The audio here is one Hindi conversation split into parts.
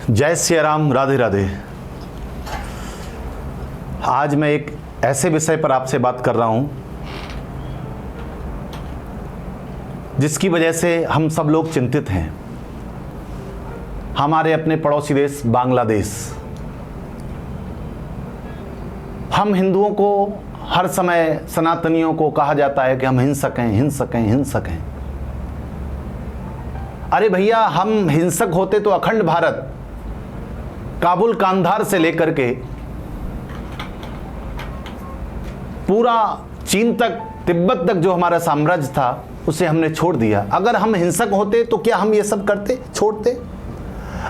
जय श्री राम, राधे राधे। आज मैं एक ऐसे विषय पर आपसे बात कर रहा हूं जिसकी वजह से हम सब लोग चिंतित हैं। हमारे अपने पड़ोसी देश बांग्लादेश, हम हिंदुओं को हर समय, सनातनियों को कहा जाता है कि हम हिंसक हैं, हिंसक हैं, हिंसक हैं। अरे भैया, हम हिंसक होते तो अखंड भारत, काबुल कांधार से लेकर के पूरा चीन तक, तिब्बत तक जो हमारा साम्राज्य था उसे हमने छोड़ दिया। अगर हम हिंसक होते तो क्या हम ये सब करते, छोड़ते?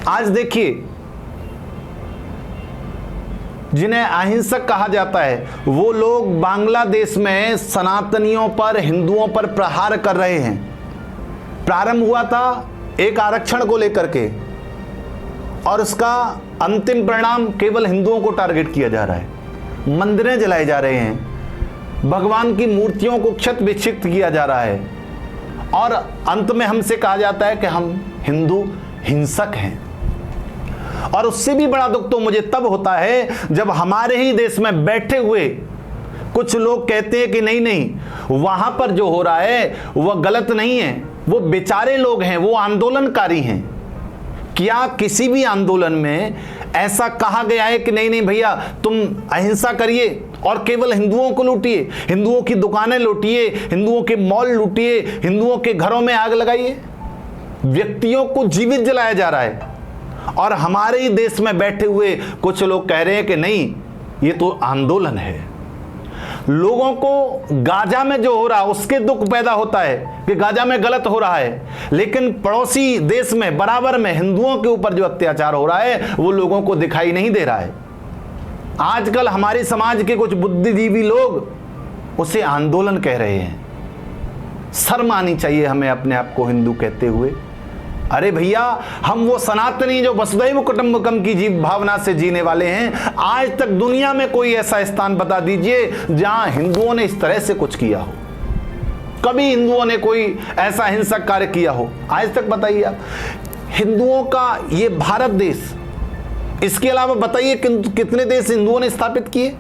आज देखिए, जिन्हें अहिंसक कहा जाता है वो लोग बांग्लादेश में सनातनियों पर, हिंदुओं पर प्रहार कर रहे हैं। प्रारंभ हुआ था एक आरक्षण को लेकर के और उसका अंतिम परिणाम केवल हिंदुओं को टारगेट किया जा रहा है। मंदिरें जलाए जा रहे हैं, भगवान की मूर्तियों को क्षत विक्षिप्त किया जा रहा है और अंत में हमसे कहा जाता है कि हम हिंदू हिंसक हैं। और उससे भी बड़ा दुख तो मुझे तब होता है जब हमारे ही देश में बैठे हुए कुछ लोग कहते हैं कि नहीं नहीं, वहां पर जो हो रहा है वह गलत नहीं है, वो बेचारे लोग हैं, वो आंदोलनकारी हैं। क्या किसी भी आंदोलन में ऐसा कहा गया है कि नहीं नहीं भैया, तुम अहिंसा करिए और केवल हिंदुओं को लूटिए, हिंदुओं की दुकानें लूटिए, हिंदुओं के मॉल लूटिए, हिंदुओं के घरों में आग लगाइए? व्यक्तियों को जीवित जलाया जा रहा है और हमारे ही देश में बैठे हुए कुछ लोग कह रहे हैं कि नहीं, ये तो आंदोलन है। लोगों को गाजा में जो हो रहा है उसके दुख पैदा होता है कि गाजा में गलत हो रहा है, लेकिन पड़ोसी देश में बराबर में हिंदुओं के ऊपर जो अत्याचार हो रहा है वो लोगों को दिखाई नहीं दे रहा है। आजकल हमारे समाज के कुछ बुद्धिजीवी लोग उसे आंदोलन कह रहे हैं। शर्म आनी चाहिए हमें अपने आप को हिंदू कहते हुए। अरे भैया, हम वो सनातनी जो वसुधैव कुटुंबकम की जीव भावना से जीने वाले हैं। आज तक दुनिया में कोई ऐसा स्थान बता दीजिए जहां हिंदुओं ने इस तरह से कुछ किया हो? कभी हिंदुओं ने कोई ऐसा हिंसक कार्य किया हो? आज तक बताइए आप। हिंदुओं का ये भारत देश, इसके अलावा बताइए कितने देश हिंदुओं ने स्थापित किए?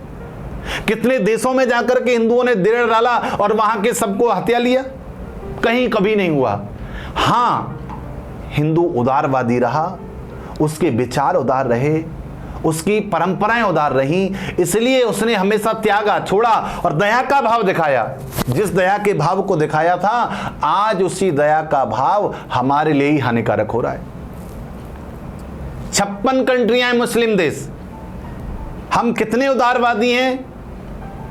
कितने देशों में जाकर के हिंदुओं ने देर डाला और वहां के सबको हत्या लिया? कहीं कभी नहीं हुआ। हाँ, हिंदू उदारवादी रहा, उसके विचार उदार रहे, उसकी परंपराएं उदार रहीं, इसलिए उसने हमेशा त्यागा, छोड़ा और दया का भाव दिखाया। जिस दया के भाव को दिखाया था, आज उसी दया का भाव हमारे लिए ही हानिकारक हो रहा है। 56 कंट्रियां हैं मुस्लिम देश, हम कितने उदारवादी हैं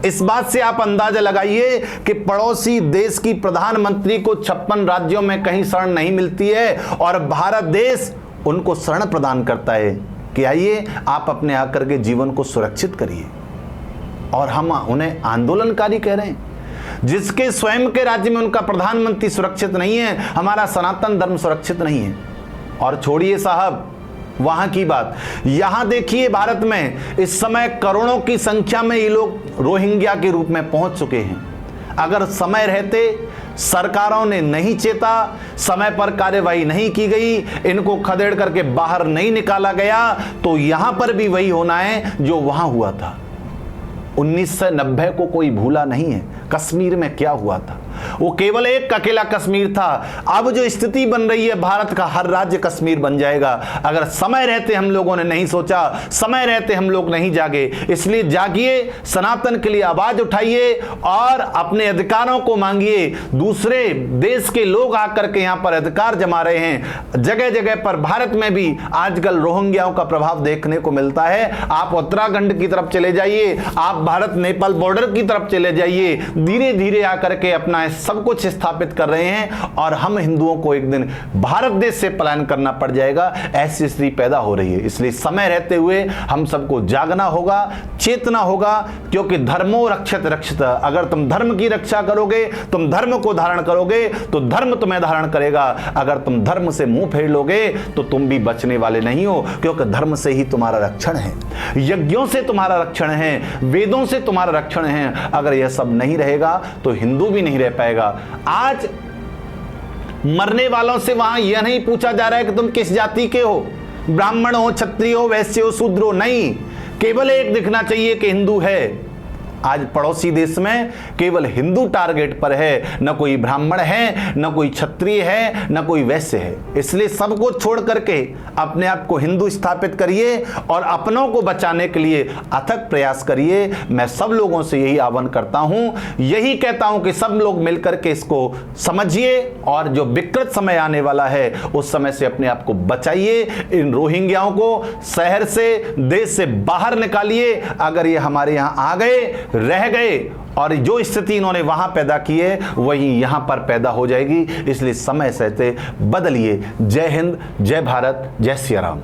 इस बात से आप अंदाजा लगाइए कि पड़ोसी देश की प्रधानमंत्री को 56 राज्यों में कहीं शरण नहीं मिलती है और भारत देश उनको शरण प्रदान करता है कि आइए आप अपने आकर के जीवन को सुरक्षित करिए। और हम उन्हें आंदोलनकारी कह रहे हैं, जिसके स्वयं के राज्य में उनका प्रधानमंत्री सुरक्षित नहीं है। हमारा सनातन धर्म सुरक्षित नहीं है। और छोड़िए साहब वहां की बात, यहां देखिए भारत में इस समय करोड़ों की संख्या में ये लोग रोहिंग्या के रूप में पहुंच चुके हैं। अगर समय रहते सरकारों ने नहीं चेता, समय पर कार्यवाही नहीं की गई, इनको खदेड़ करके बाहर नहीं निकाला गया, तो यहां पर भी वही होना है जो वहां हुआ था। 1990 को कोई भूला नहीं है। कश्मीर में क्या हुआ था? वो केवल एक अकेला कश्मीर था। अब जो स्थिति बन रही है, भारत का हर राज्य कश्मीर बन जाएगा। अगर समय रहते हम लोगों ने नहीं सोचा, समय रहते हम लोग नहीं जागे। इसलिए जागिए, सनातन के लिए आवाज उठाइए और अपने अधिकारों को मांगिए। दूसरे देश के लोग आकर के यहां पर अधिकार जमा रहे हैं। जगह जगह पर भारत में भी आजकल रोहिंग्याओं का प्रभाव देखने को मिलता है। आप उत्तराखंड की तरफ चले जाइए, आप भारत नेपाल बॉर्डर की तरफ चले जाइए, धीरे धीरे आकर के अपना सब कुछ स्थापित कर रहे हैं और हम हिंदुओं को एक दिन भारत देश से पलायन करना पड़ जाएगा। ऐसी स्थिति पैदा हो रही है। इसलिए समय रहते हुए हम सबको जागना होगा, चेतना होगा, क्योंकि धर्मो रक्षित रक्षित। अगर तुम धर्म की रक्षा करोगे, तुम धर्म को धारण करोगे तो धर्म तुम्हें धारण करेगा। अगर तुम धर्म से मुंह फेर लोगे तो तुम भी बचने वाले नहीं हो, क्योंकि धर्म से ही तुम्हारा रक्षण है, यज्ञों से तुम्हारा रक्षण है, वेदों से तुम्हारा रक्षण है। अगर यह सब नहीं रहेगा तो हिंदू भी नहीं रह पाएगा। आज मरने वालों से वहां यह नहीं पूछा जा रहा है कि तुम किस जाति के हो, ब्राह्मण हो, क्षत्रिय हो, वैश्य हो, शूद्र हो, नहीं, केवल एक दिखना चाहिए कि हिंदू है। आज पड़ोसी देश में केवल हिंदू टारगेट पर है, न कोई ब्राह्मण है, न कोई क्षत्रिय है, न कोई वैश्य है। इसलिए सबको छोड़ करके अपने आप को हिंदू स्थापित करिए और अपनों को बचाने के लिए अथक प्रयास करिए। मैं सब लोगों से यही आह्वान करता हूं, यही कहता हूं कि सब लोग मिलकर के इसको समझिए और जो विकृत समय आने वाला है उस समय से अपने आप को बचाइए। इन रोहिंग्याओं को शहर से, देश से बाहर निकालिए। अगर ये हमारे यहां आ गए, रह गए और जो स्थिति इन्होंने वहां पैदा की है वही यहां पर पैदा हो जाएगी। इसलिए समय सहते बदलिए। जय हिंद, जय भारत, जय सिया राम।